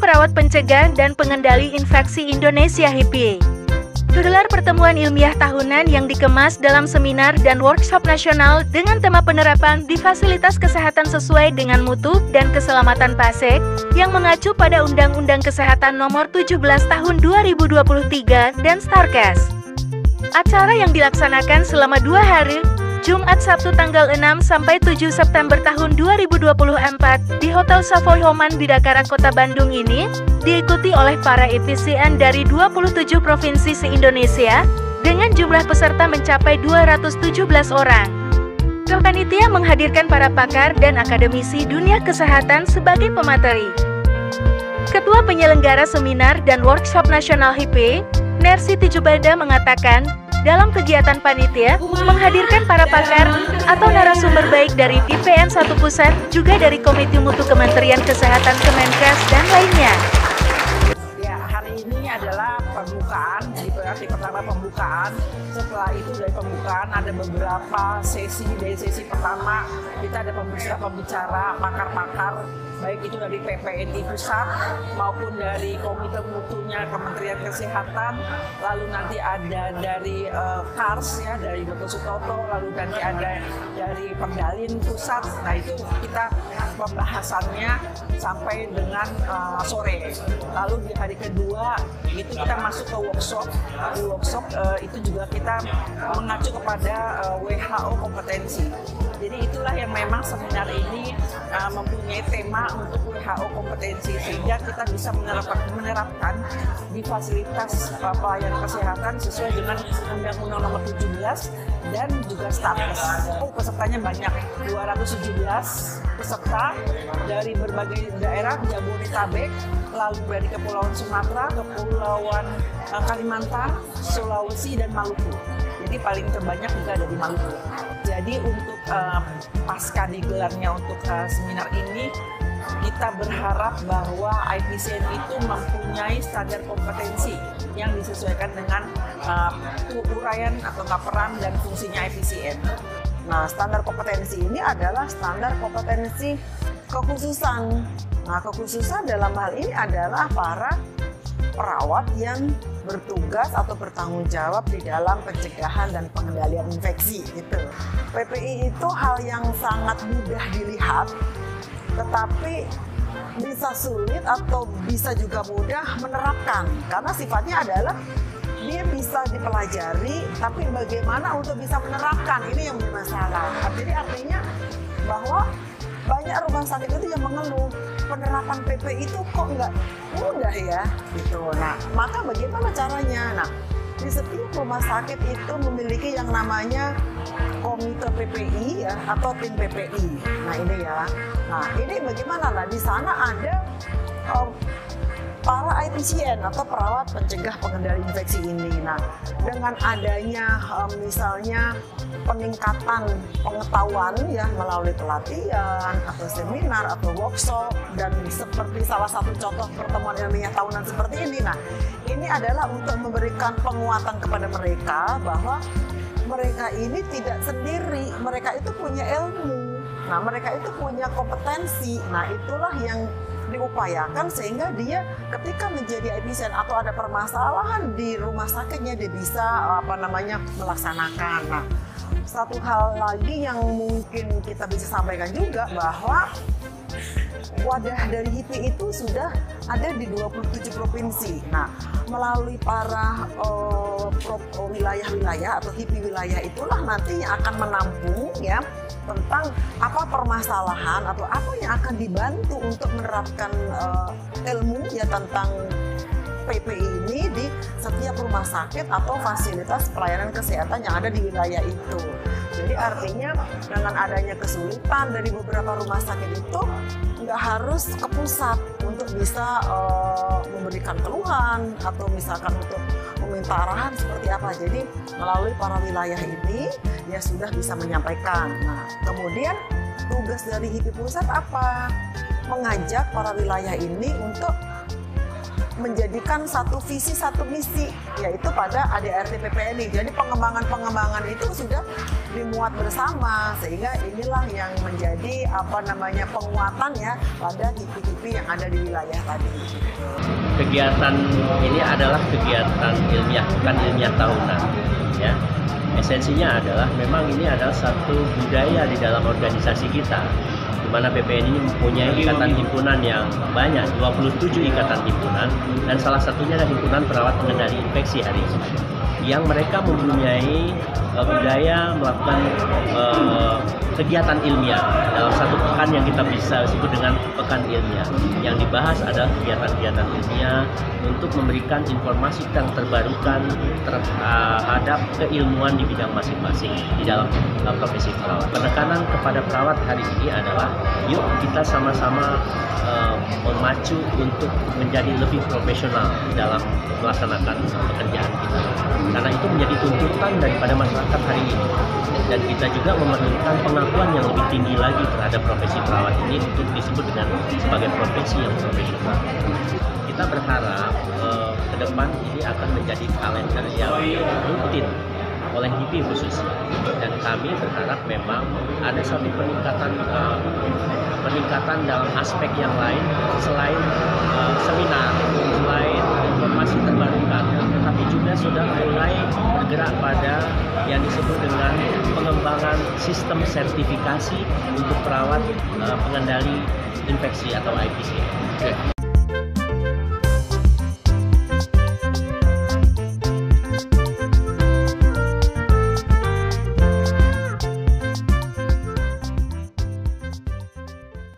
Perawat Pencegah dan Pengendali Infeksi Indonesia (HIPI) gelar pertemuan ilmiah tahunan yang dikemas dalam seminar dan workshop nasional dengan tema penerapan di fasilitas kesehatan sesuai dengan mutu dan keselamatan pasien yang mengacu pada Undang-Undang Kesehatan Nomor 17 Tahun 2023 dan Starkes. Acara yang dilaksanakan selama 2 hari, Jumat Sabtu tanggal 6 sampai 7 September tahun 2024 di Hotel Savoy Homan Bidakara Kota Bandung ini diikuti oleh para EPCN dari 27 provinsi se-Indonesia dengan jumlah peserta mencapai 217 orang. Panitia menghadirkan para pakar dan akademisi dunia kesehatan sebagai pemateri. Ketua Penyelenggara Seminar dan Workshop Nasional HIPI, Nersi Tijubada mengatakan, dalam kegiatan panitia, menghadirkan para pakar atau narasumber baik dari IPN 1 Pusat, juga dari Komite Mutu Kementerian Kesehatan Kemenkes, dan lainnya. Ya, hari ini adalah pembukaan, jadi pertama pembukaan. Setelah itu dari pembukaan ada beberapa sesi. Dari sesi pertama kita ada pembicara pakar-pakar, baik itu dari PPNI Pusat maupun dari Komite Mutunya Kementerian Kesehatan, lalu nanti ada dari KARS ya, dari Dr. Sutoto, lalu nanti ada dari Pemdalin Pusat. Nah itu kita pembahasannya sampai dengan sore. Lalu di hari kedua itu kita masuk ke workshop. Di workshop itu juga kita mengacu kepada WHO kompetensi. Jadi itulah yang memang seminar ini mempunyai tema untuk WHO kompetensi, sehingga kita bisa menerapkan di fasilitas pelayanan kesehatan sesuai dengan Undang-Undang Nomor 17 dan juga Starkes. Pesertanya banyak, 217 peserta dari berbagai daerah Jabodetabek, lalu dari Kepulauan Sumatera, Kepulauan Kalimantan, Sulawesi, dan Maluku. Jadi paling terbanyak juga ada di Maluku. Jadi untuk pasca digelarnya untuk seminar ini, kita berharap bahwa IPCN itu mempunyai standar kompetensi yang disesuaikan dengan uraian atau peran dan fungsinya IPCN. Nah, standar kompetensi ini adalah standar kompetensi kekhususan. Nah, kekhususan dalam hal ini adalah para perawat yang bertugas atau bertanggung jawab di dalam pencegahan dan pengendalian infeksi gitu. PPI itu hal yang sangat mudah dilihat, tetapi bisa sulit atau bisa juga mudah menerapkan, karena sifatnya adalah dia bisa dipelajari, tapi bagaimana untuk bisa menerapkan, ini yang bermasalah. Jadi artinya bahwa banyak rumah sakit itu yang mengeluh penerapan PPI itu kok nggak mudah ya gitu. Nah, maka bagaimana caranya? Nah, di setiap rumah sakit itu memiliki yang namanya komite PPI ya, atau tim PPI. Nah ini ya. Nah ini bagaimana? Nah di sana ada para IPCN atau perawat pencegah pengendali infeksi ini. Nah dengan adanya misalnya peningkatan pengetahuan ya melalui pelatihan atau seminar atau workshop, dan seperti salah satu contoh pertemuan ilmiah tahunan seperti ini. Nah ini adalah untuk memberikan penguatan kepada mereka bahwa mereka ini tidak sendiri, mereka itu punya ilmu, nah mereka itu punya kompetensi. Nah itulah yang diupayakan sehingga dia ketika menjadi IPCN atau ada permasalahan di rumah sakitnya dia bisa melaksanakan. Nah, satu hal lagi yang mungkin kita bisa sampaikan juga bahwa wadah dari HIPI itu sudah ada di 27 provinsi. Nah, melalui para wilayah-wilayah atau HIPI wilayah itulah nanti yang akan menampung ya tentang apa permasalahan atau apa yang akan dibantu untuk menerapkan ilmu ya tentang PPI ini di setiap rumah sakit atau fasilitas pelayanan kesehatan yang ada di wilayah itu. Jadi artinya dengan adanya kesulitan dari beberapa rumah sakit itu nggak harus ke pusat untuk bisa memberikan keluhan atau misalkan untuk meminta arahan seperti apa. Jadi melalui para wilayah ini ya sudah bisa menyampaikan. Nah kemudian tugas dari HIPI pusat apa? Mengajak para wilayah ini untuk menjadikan satu visi satu misi, yaitu pada ADART PPNI. Jadi pengembangan itu sudah dimuat bersama, sehingga inilah yang menjadi penguatan ya pada HIPI-HIPI yang ada di wilayah tadi. Kegiatan ini adalah kegiatan ilmiah, bukan ilmiah tahunan. Ya, esensinya adalah memang ini adalah satu budaya di dalam organisasi kita, di mana PPNI ini mempunyai ikatan himpunan yang banyak, 27 ikatan himpunan, dan salah satunya adalah Himpunan Perawat Pengendali Infeksi hari ini, yang mereka mempunyai budaya melakukan kegiatan ilmiah dalam satu pekan yang kita bisa sebut dengan pekan ilmiah. Yang dibahas adalah kegiatan-kegiatan ilmiah untuk memberikan informasi yang terbarukan terhadap keilmuan di bidang masing-masing di dalam profesi perawat. Penekanan kepada perawat hari ini adalah yuk kita sama-sama memacu untuk menjadi lebih profesional dalam melaksanakan pekerjaan kita. Karena itu menjadi tuntutan daripada masyarakat hari ini. Dan kita juga memerlukan pengakuan yang lebih tinggi lagi terhadap profesi perawat ini untuk disebut dengan sebagai profesi yang profesional. Kita berharap ke depan ini akan menjadi kalender yang rutin oleh HIPI khususnya, dan kami berharap memang ada satu peningkatan dalam aspek yang lain selain seminar, selain informasi terbarukan, tapi juga sudah mulai bergerak pada yang disebut dengan pengembangan sistem sertifikasi untuk perawat pengendali infeksi atau IPC.